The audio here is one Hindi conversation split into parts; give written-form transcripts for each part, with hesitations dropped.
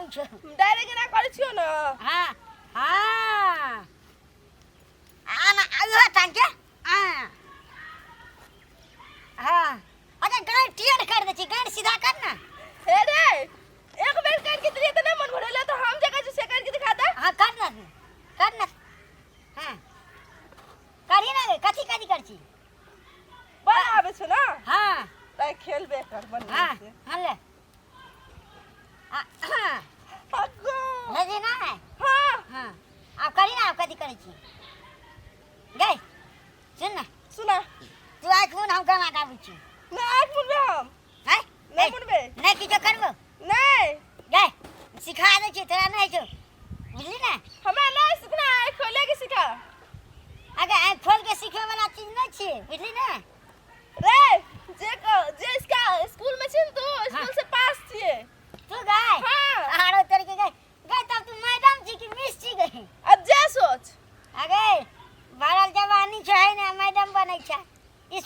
आबै छ डायरेक्ट ना करै छियो न हां हां आना आयो टांग के हां हां अरे गाड़ी टियर कर दे छी गाड़ी सीधा कर ना हे रे एक बेर कर के दिए त ना मन भरेला तो हम जगह से कर के दिखा दे हां कर ना हां करी ना कथी कर छी बड़ा आवे छ ना हां ताई खेलबे कर बन हां हां ले अगो लगे ना हां हां आप करी ना आप कथी करे छी गई सुन ना सुना तू आइक मुन हम गाना गाबै छी ना आइक मुनबे हम हैं नहीं मुनबे नहीं किछो करबो नहीं गई सिखा दे छी तोरा नहीं छौ बुझली ना हमरा नहीं सीखना है खोले के सिखा अगर आँख खोल के सीखे वाला चीज नहीं छे बुझली ना रे जे इसका स्कूल में छिन तू स्कूल से पास छिए तू गए हां आरो तोर के गए तब तू मैडम जी की मिस छी गई अब जा सोच अगे भरल जवानी छ है ना मैडम बनै छ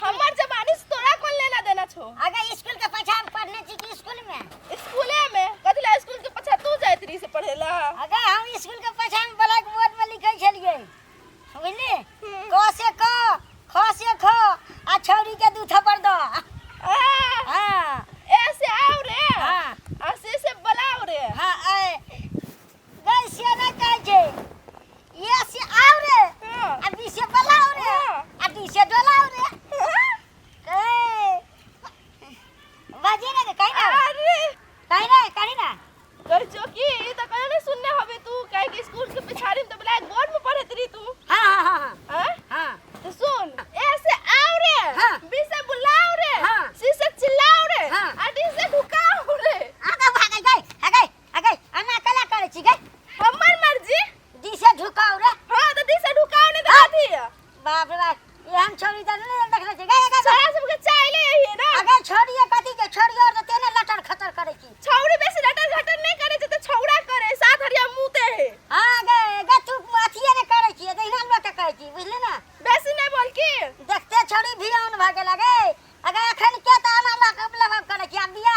हमर जवानी से तोरा कोन लेना देना छो अगे स्कूल के पछा पढ़ने छी कि स्कूल में स्कूले में कथिला स्कूल के पछा तू जाइत रही से पढ़ेला अगे हम स्कूल के पछा में ब्लैक बोर्ड में लिखै छलिए बुझली क से क ख से ख आ छौरी के दू थप्पड़ द हां ऐसे आओ रे हां ऐसे से बुलाओ रे हां गई से ना कहै छै ये से आओ रे आ बी से बुलाओ रे आ डी से डोलाओ रे बाजी ना कहीं ना अरे कहीं ना कर चौकी त कहले नहीं सुनने हवे तू काहे कि स्कूल के पिछाड़ी में तो ब्लैक बोर्ड में पढ़त रही तू हां तो सुन ऐसे आओ रे बी से बुलाओ रे सी से चिल्लाओ रे आ डी से ढुकाओ रे आगे भाग गई अन्ना कला करे छी गई हमर मर्जी डी से ढुकाओ रे हां तो डी से ढुकाओ ने तो आती बाप रे बाप ये हम छोड़ी त नहीं देखले छी गई सारा सबके चाइले यही है ना अगे छोड़िए कथी के छोड़िए और तेने लटर खतर करे छी छौड़ी बेसी लटर घटर नहीं करे छै त छौड़ा करे साथ हरिया मुते है हां गे तू अथिए ने करे छी देहिना लोग के करे छी बुझली ना बेसी नहीं बोल की देखते छोड़ी भी ऑन भागे लगे अगर अखन के त आना लग करे छी अब बिया